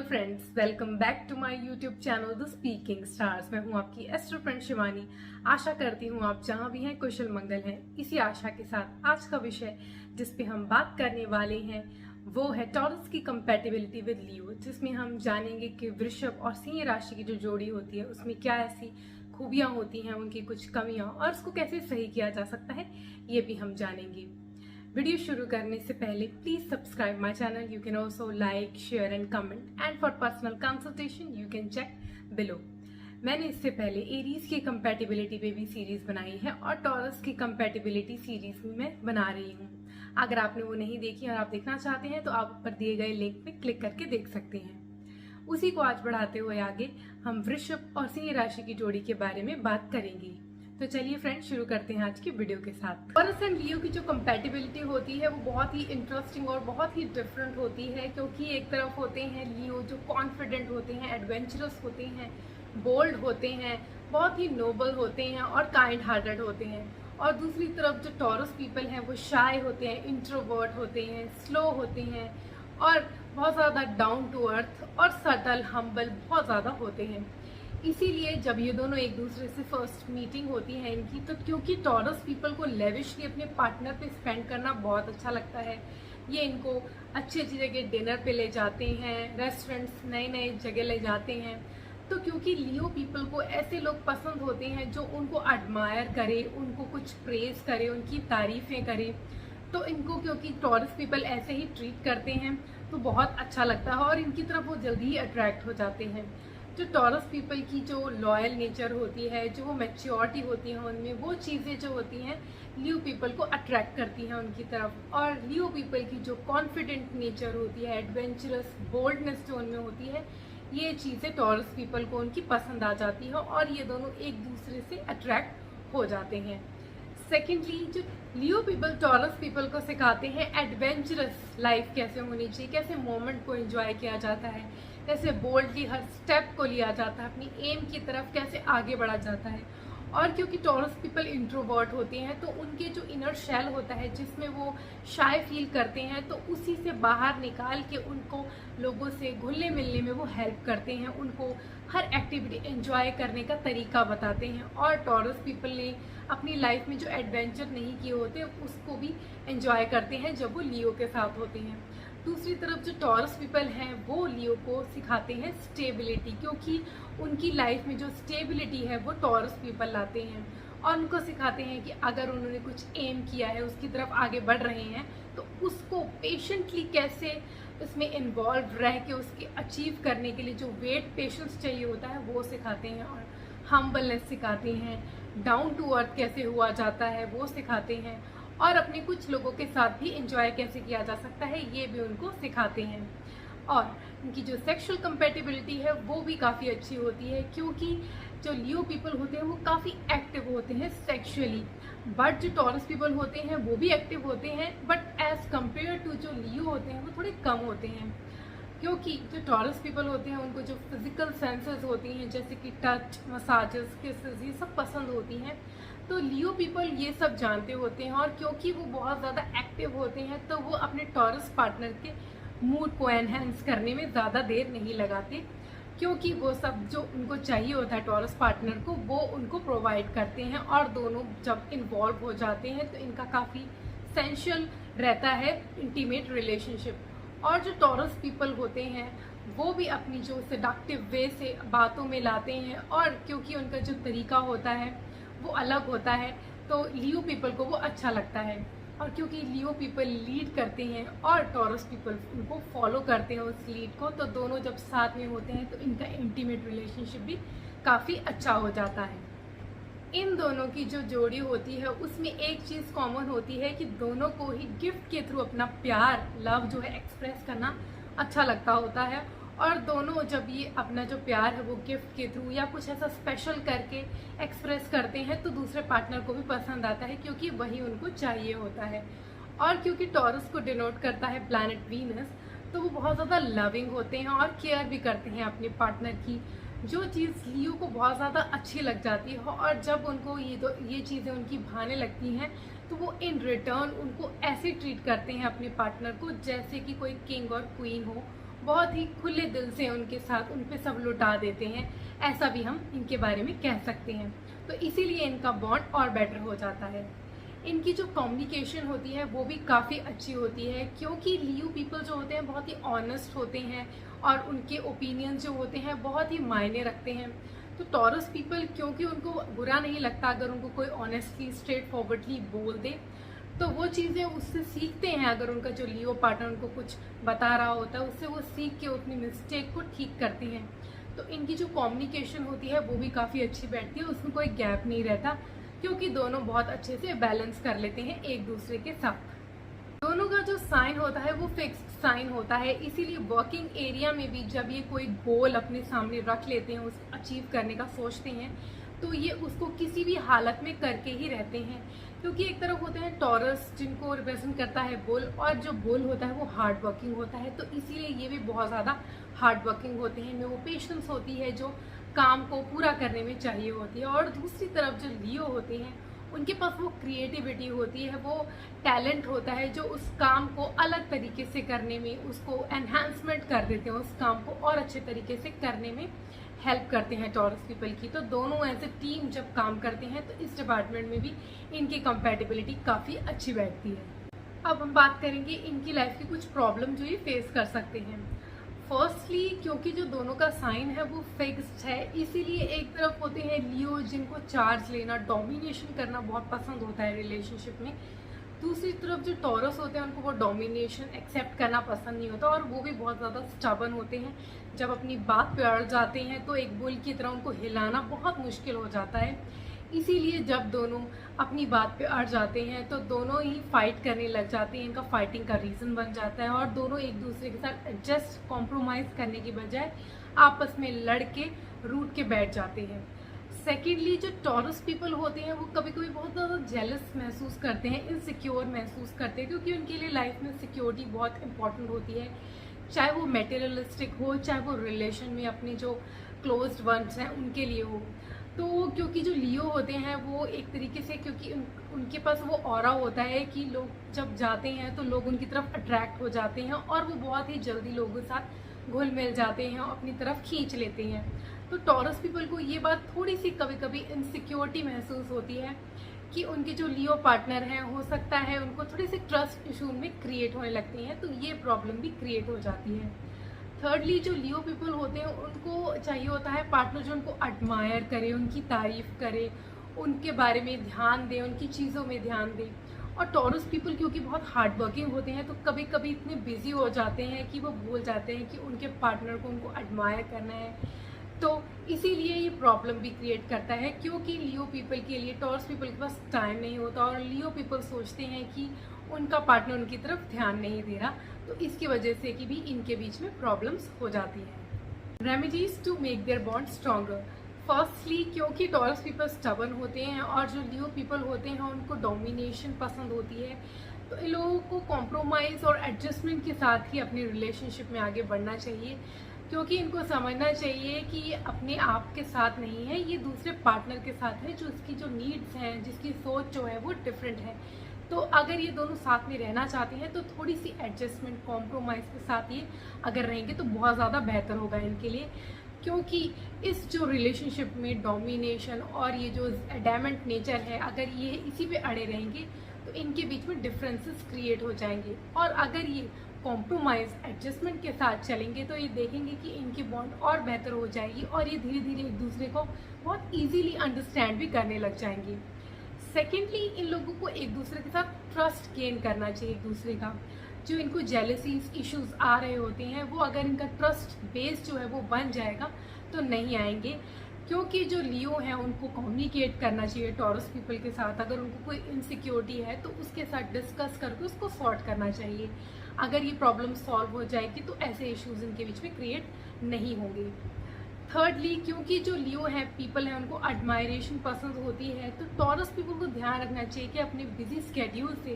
Friends, welcome back to my YouTube channel the speaking stars. मैं हूं आपकी astro friend Shivani. आशा करती हूं आप जहां भी हैं कुशल मंगल हैं। इसी आशा के साथ आज का विषय जिस पे हम बात करने वाले हैं वो है टॉरस की कंपैटिबिलिटी विद लियो, जिसमें हम जानेंगे कि वृषभ और सिंह राशि की जो जोड़ी होती है उसमें क्या ऐसी खूबियां होती हैं, उनकी कुछ कमियां और उसको कैसे सही किया जा सकता है, ये भी हम जानेंगे। वीडियो शुरू करने से पहले please subscribe my channel. You can also like, share and comment and for personal consultation you can check below. मैंने इससे पहले एरीज की कंपैटिबिलिटी पे भी सीरीज बनाई है और टॉरस की कंपैटिबिलिटी सीरीज भी मैं बना रही हूँ। अगर आपने वो नहीं देखी और आप देखना चाहते हैं तो आप ऊपर दिए गए लिंक पे क्लिक करके देख सकते हैं। उसी को आज बढ़ाते हुए आगे हम वृषभ और सिंह राशि की जोड़ी के बारे में बात करेंगे। तो चलिए फ्रेंड्स, शुरू करते हैं आज की वीडियो के साथ। टॉरस एंड लियो की जो कंपैटिबिलिटी होती है वो बहुत ही इंटरेस्टिंग और बहुत ही डिफरेंट होती है, क्योंकि एक तरफ होते हैं लियो जो कॉन्फिडेंट होते हैं, एडवेंचरस होते हैं, बोल्ड होते हैं, बहुत ही नोबल होते हैं और काइंड हार्टेड होते हैं। और दूसरी तरफ जो टॉरस पीपल हैं वो शाय होते हैं, इंट्रोवर्ट होते हैं, स्लो होते हैं और बहुत ज़्यादा डाउन टू अर्थ और सटल, हम्बल बहुत ज़्यादा होते हैं। इसीलिए जब ये दोनों एक दूसरे से फर्स्ट मीटिंग होती है इनकी, तो क्योंकि टॉरस पीपल को लेविशली अपने पार्टनर पे स्पेंड करना बहुत अच्छा लगता है, ये इनको अच्छी अच्छी जगह डिनर पे ले जाते हैं, रेस्टोरेंट्स नए नए जगह ले जाते हैं। तो क्योंकि लियो पीपल को ऐसे लोग पसंद होते हैं जो उनको एडमायर करे, उनको कुछ प्रेज करे, उनकी तारीफें करे, तो इनको क्योंकि टॉरस पीपल ऐसे ही ट्रीट करते हैं तो बहुत अच्छा लगता है और इनकी तरफ वो जल्दी ही अट्रैक्ट हो जाते हैं। जो टॉरस पीपल की जो लॉयल नेचर होती है, जो मैच्योरिटी होती है उनमें, वो चीज़ें जो होती हैं लियो पीपल को अट्रैक्ट करती हैं उनकी तरफ। और लियो पीपल की जो कॉन्फिडेंट नेचर होती है, एडवेंचरस बोल्डनेस जो उनमें होती है, ये चीज़ें टॉरस पीपल को उनकी पसंद आ जाती है और ये दोनों एक दूसरे से अट्रैक्ट हो जाते हैं। सेकेंडली, जो लियो पीपल टॉरस पीपल को सिखाते हैं एडवेंचरस लाइफ कैसे होनी चाहिए, कैसे मोमेंट को एंजॉय किया जाता है, कैसे बोल्डली हर स्टेप को लिया जाता है, अपनी एम की तरफ कैसे आगे बढ़ा जाता है। और क्योंकि टॉरस पीपल इंट्रोवर्ट होते हैं तो उनके जो इनर शेल होता है जिसमें वो शाय फील करते हैं, तो उसी से बाहर निकाल के उनको लोगों से घुलने मिलने में वो हेल्प करते हैं, उनको हर एक्टिविटी एंजॉय करने का तरीका बताते हैं। और टॉरस पीपल ने अपनी लाइफ में जो एडवेंचर नहीं किए होते उसको भी एंजॉय करते हैं जब वो लियो के साथ होते हैं। दूसरी तरफ जो टॉरस पीपल हैं वो लियो को सिखाते हैं स्टेबिलिटी, क्योंकि उनकी लाइफ में जो स्टेबिलिटी है वो टॉरस पीपल लाते हैं और उनको सिखाते हैं कि अगर उन्होंने कुछ एम किया है, उसकी तरफ आगे बढ़ रहे हैं, तो उसको पेशेंटली कैसे उसमें इन्वॉल्व रह के उसके अचीव करने के लिए जो वेट पेशेंस चाहिए होता है वो सिखाते हैं। और हम्बलनेस सिखाते हैं, डाउन टू अर्थ कैसे हुआ जाता है वो सिखाते हैं और अपने कुछ लोगों के साथ भी एंजॉय कैसे किया जा सकता है ये भी उनको सिखाते हैं। और इनकी जो सेक्सुअल कंपैटिबिलिटी है वो भी काफ़ी अच्छी होती है, क्योंकि जो लियो पीपल होते हैं वो काफ़ी एक्टिव होते हैं सेक्सुअली, बट जो टॉरस पीपल होते हैं वो भी एक्टिव होते हैं, बट एज कम्पेयर टू जो लियो होते हैं वो थोड़े कम होते हैं। क्योंकि जो टॉरस पीपल होते हैं उनको जो फिजिकल सेंसेस होती हैं जैसे कि टच, मसाजेस, किसेस, ये सब पसंद होती हैं, तो लियो पीपल ये सब जानते होते हैं। और क्योंकि वो बहुत ज़्यादा एक्टिव होते हैं तो वो अपने टॉरस पार्टनर के मूड को एनहेंस करने में ज़्यादा देर नहीं लगाते, क्योंकि वो सब जो उनको चाहिए होता है टॉरस पार्टनर को वो उनको प्रोवाइड करते हैं और दोनों जब इन्वॉल्व हो जाते हैं तो इनका काफ़ी सेंशुअल रहता है इंटीमेट रिलेशनशिप। और जो टॉरस पीपल होते हैं वो भी अपनी जो सेडक्टिव वे से बातों में लाते हैं और क्योंकि उनका जो तरीका होता है वो अलग होता है तो लियो पीपल को वो अच्छा लगता है। और क्योंकि लियो पीपल लीड करते हैं और टॉरस पीपल उनको फॉलो करते हैं उस लीड को, तो दोनों जब साथ में होते हैं तो इनका इंटीमेट रिलेशनशिप भी काफ़ी अच्छा हो जाता है। इन दोनों की जो जोड़ी होती है उसमें एक चीज़ कॉमन होती है कि दोनों को ही गिफ्ट के थ्रू अपना प्यार, लव जो है एक्सप्रेस करना अच्छा लगता होता है। और दोनों जब ये अपना जो प्यार है वो गिफ्ट के थ्रू या कुछ ऐसा स्पेशल करके एक्सप्रेस करते हैं तो दूसरे पार्टनर को भी पसंद आता है, क्योंकि वही उनको चाहिए होता है। और क्योंकि टॉरस को डिनोट करता है प्लैनेट वीनस, तो वो बहुत ज़्यादा लविंग होते हैं और केयर भी करते हैं अपने पार्टनर की, जो चीज़ लियो को बहुत ज़्यादा अच्छी लग जाती है। और जब उनको ये चीज़ें उनकी भाने लगती हैं तो वो इन रिटर्न उनको ऐसे ट्रीट करते हैं अपने पार्टनर को जैसे कि कोई किंग और क्वीन हो बहुत ही खुले दिल से उनके साथ उन पे सब लुटा देते हैं, ऐसा भी हम इनके बारे में कह सकते हैं। तो इसीलिए इनका बॉन्ड और बेटर हो जाता है। इनकी जो कम्युनिकेशन होती है वो भी काफ़ी अच्छी होती है, क्योंकि लियो पीपल जो होते हैं बहुत ही ऑनेस्ट होते हैं और उनके ओपिनियन जो होते हैं बहुत ही मायने रखते हैं। तो टॉरस पीपल, क्योंकि उनको बुरा नहीं लगता अगर उनको कोई ऑनेस्टली स्ट्रेट फॉरवर्डली बोल दे, तो वो चीज़ें उससे सीखते हैं। अगर उनका जो लियो पार्टनर उनको कुछ बता रहा होता है, उससे वो सीख के अपनी मिस्टेक को ठीक करते हैं। तो इनकी जो कम्युनिकेशन होती है वो भी काफ़ी अच्छी बैठती है, उसमें कोई गैप नहीं रहता, क्योंकि दोनों बहुत अच्छे से बैलेंस कर लेते हैं एक दूसरे के साथ। दोनों का जो साइन होता है वो फिक्स्ड साइन होता है, इसीलिए वर्किंग एरिया में भी जब ये कोई गोल अपने सामने रख लेते हैं, उस अचीव करने का सोचते हैं, तो ये उसको किसी भी हालत में करके ही रहते हैं। क्योंकि एक तरफ होते हैं टॉरस जिनको रिप्रेजेंट करता है बुल, और जो बुल होता है वो हार्ड वर्किंग होता है, तो इसीलिए ये भी बहुत ज़्यादा हार्ड वर्किंग होते हैं। इनमें वो पेशेंस होती है जो काम को पूरा करने में चाहिए होती है। और दूसरी तरफ जो लियो होते हैं उनके पास वो क्रिएटिविटी होती है, वो टैलेंट होता है जो उस काम को अलग तरीके से करने में, उसको एनहांसमेंट कर देते हैं, उस काम को और अच्छे तरीके से करने में हेल्प करते हैं टॉरस पीपल की। तो दोनों एज ए टीम जब काम करते हैं तो इस डिपार्टमेंट में भी इनकी कंपैटिबिलिटी काफ़ी अच्छी बैठती है। अब हम बात करेंगे इनकी लाइफ की कुछ प्रॉब्लम जो ये फेस कर सकते हैं। फर्स्टली, क्योंकि जो दोनों का साइन है वो फिक्स्ड है, इसीलिए एक तरफ होते हैं लियो जिनको चार्ज लेना, डोमिनेशन करना बहुत पसंद होता है रिलेशनशिप में। दूसरी तरफ जो टॉरस होते हैं उनको वो डोमिनेशन एक्सेप्ट करना पसंद नहीं होता, और वो भी बहुत ज़्यादा स्टबर्न होते हैं। जब अपनी बात पे अड़ जाते हैं तो एक बुल की तरह उनको हिलाना बहुत मुश्किल हो जाता है। इसीलिए जब दोनों अपनी बात पे अड़ जाते हैं तो दोनों ही फाइट करने लग जाते हैं, इनका फाइटिंग का रीज़न बन जाता है, और दोनों एक दूसरे के साथ एडजस्ट कॉम्प्रोमाइज़ करने की बजाय आपस में लड़ के रूठ के बैठ जाते हैं। सेकेंडली, जो टॉरस पीपल होते हैं वो कभी कभी बहुत ज़्यादा जेलस महसूस करते हैं, इनसिक्योर महसूस करते हैं, क्योंकि उनके लिए लाइफ में सिक्योरिटी बहुत इंपॉर्टेंट होती है, चाहे वो मेटेरियलिस्टिक हो, चाहे वो रिलेशन में अपने जो क्लोज्ड वंस हैं उनके लिए हो। तो क्योंकि जो लियो होते हैं वो एक तरीके से, क्योंकि उनके पास वो ऑरा होता है कि लोग जब जाते हैं तो लोग उनकी तरफ अट्रैक्ट हो जाते हैं, और वो बहुत ही जल्दी लोगों के साथ घुल मिल जाते हैं और अपनी तरफ खींच लेते हैं। तो टॉरस पीपल को ये बात थोड़ी सी कभी कभी इनसिक्योरिटी महसूस होती है कि उनके जो लियो पार्टनर हैं, हो सकता है उनको थोड़ी सी ट्रस्ट इशू में क्रिएट होने लगती हैं, तो ये प्रॉब्लम भी क्रिएट हो जाती है। थर्डली, जो लियो पीपल होते हैं उनको चाहिए होता है पार्टनर जो उनको एडमायर करे, उनकी तारीफ करे, उनके बारे में ध्यान दे, उनकी चीज़ों में ध्यान दे। और टॉरस पीपल क्योंकि बहुत हार्ड वर्किंग होते हैं तो कभी कभी इतने बिजी हो जाते हैं कि वो भूल जाते हैं कि उनके पार्टनर को उनको एडमायर करना है। तो इसीलिए ये प्रॉब्लम भी क्रिएट करता है, क्योंकि लियो पीपल के लिए टॉरस पीपल के पास टाइम नहीं होता, और लियो पीपल सोचते हैं कि उनका पार्टनर उनकी तरफ ध्यान नहीं दे रहा, तो इसकी वजह से कि भी इनके बीच में प्रॉब्लम्स हो जाती हैं। Remedies to make their bond stronger. Firstly, क्योंकि टॉरस पीपल स्टबर्न होते हैं और जो लियो पीपल होते हैं उनको डोमिनेशन पसंद होती है, तो इन लोगों को कॉम्प्रोमाइज़ और एडजस्टमेंट के साथ ही अपनी रिलेशनशिप में आगे बढ़ना चाहिए, क्योंकि इनको समझना चाहिए कि ये अपने आप के साथ नहीं है, ये दूसरे पार्टनर के साथ है, जो उसकी जो नीड्स हैं, जिसकी सोच जो है वो डिफरेंट है। तो अगर ये दोनों साथ में रहना चाहते हैं तो थोड़ी सी एडजस्टमेंट, कॉम्प्रोमाइज़ के साथ ये अगर रहेंगे तो बहुत ज़्यादा बेहतर होगा इनके लिए, क्योंकि इस जो रिलेशनशिप में डोमिनेशन और ये जो एडैमेंट नेचर है, अगर ये इसी पे अड़े रहेंगे तो इनके बीच में डिफरेंसेस क्रिएट हो जाएंगे। और अगर ये कॉम्प्रोमाइज़ एडजस्टमेंट के साथ चलेंगे तो ये देखेंगे कि इनकी बॉन्ड और बेहतर हो जाएगी, और ये धीरे धीरे एक दूसरे को बहुत ईजीली अंडरस्टैंड भी करने लग जाएंगे। सेकेंडली, इन लोगों को एक दूसरे के साथ ट्रस्ट गेन करना चाहिए एक दूसरे का। जो इनको जेलसीज इश्यूज आ रहे होते हैं वो अगर इनका ट्रस्ट बेस जो है वो बन जाएगा तो नहीं आएंगे, क्योंकि जो लियो हैं उनको कम्युनिकेट करना चाहिए टॉरस पीपल के साथ। अगर उनको कोई इनसिक्योरिटी है तो उसके साथ डिस्कस करके उसको सॉर्ट करना चाहिए। अगर ये प्रॉब्लम सॉल्व हो जाएगी तो ऐसे इश्यूज इनके बीच में क्रिएट नहीं होंगे। थर्डली, क्योंकि जो लियो है पीपल है उनको एडमायरेशन पसंद होती है, तो टॉरस पीपल को ध्यान रखना चाहिए कि अपने बिजी स्केड्यूल से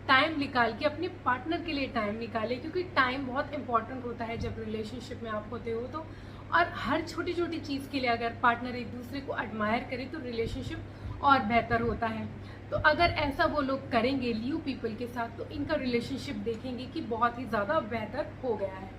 टाइम निकाल के अपने पार्टनर के लिए टाइम निकाले, क्योंकि टाइम बहुत इंपॉर्टेंट होता है जब रिलेशनशिप में आप होते हो तो। और हर छोटी छोटी चीज़ के लिए अगर पार्टनर एक दूसरे को एडमायर करे तो रिलेशनशिप और बेहतर होता है। तो अगर ऐसा वो लोग करेंगे लियो पीपल के साथ तो इनका रिलेशनशिप देखेंगे कि बहुत ही ज़्यादा बेहतर हो गया है।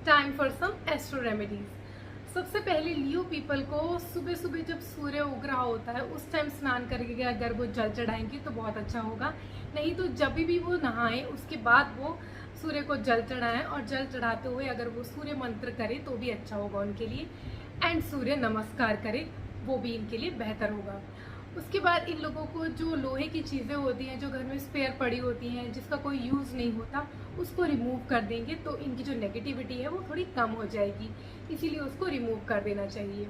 Time for some astro remedies. सबसे पहले लियो पीपल को सुबह सुबह जब सूर्य उग रहा होता है उस टाइम स्नान करके अगर वो जल चढ़ाएंगे तो बहुत अच्छा होगा। नहीं तो जब भी वो नहाएं उसके बाद वो सूर्य को जल चढ़ाएं, और जल चढ़ाते हुए अगर वो सूर्य मंत्र करें तो भी अच्छा होगा उनके लिए। एंड सूर्य नमस्कार करें, वो भी इनके लिए बेहतर होगा। उसके बाद इन लोगों को जो लोहे की चीज़ें होती हैं जो घर में स्पेयर पड़ी होती हैं जिसका कोई यूज़ नहीं होता, उसको रिमूव कर देंगे तो इनकी जो नेगेटिविटी है वो थोड़ी कम हो जाएगी, इसीलिए उसको रिमूव कर देना चाहिए।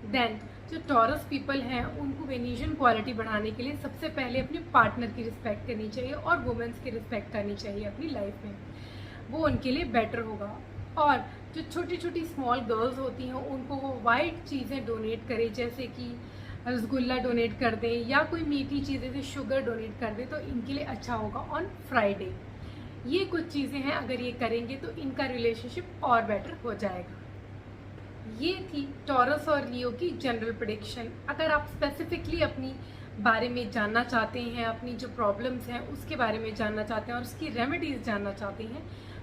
देन जो टॉरस पीपल हैं उनको वेनेशियन क्वालिटी बढ़ाने के लिए सबसे पहले अपने पार्टनर की रिस्पेक्ट करनी चाहिए और वुमेन्स की रिस्पेक्ट करनी चाहिए अपनी लाइफ में, वो उनके लिए बेटर होगा। और जो छोटी छोटी स्मॉल गर्ल्स होती हैं उनको वो वाइट चीज़ें डोनेट करें, जैसे कि रसगुल्ला डोनेट कर दें या कोई मीठी चीज़ें से शुगर डोनेट कर दें, तो इनके लिए अच्छा होगा ऑन फ्राइडे। ये कुछ चीज़ें हैं, अगर ये करेंगे तो इनका रिलेशनशिप और बेटर हो जाएगा। ये थी टॉरस और लियो की जनरल प्रेडिक्शन। अगर आप स्पेसिफिकली अपनी बारे में जानना चाहते हैं, अपनी जो प्रॉब्लम्स हैं उसके बारे में जानना चाहते हैं और उसकी रेमेडीज जानना चाहते हैं,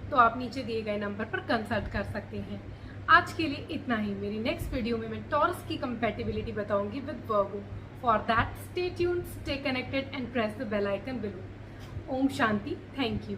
तो आप नीचे दिए गए नंबर पर कंसल्ट कर सकते हैं। आज के लिए इतना ही। मेरी नेक्स्ट वीडियो में मैं टॉरस की कंपैटिबिलिटी बताऊंगी with Virgo. For that stay tuned, stay connected and press the bell icon below. ओम शांति। Thank you.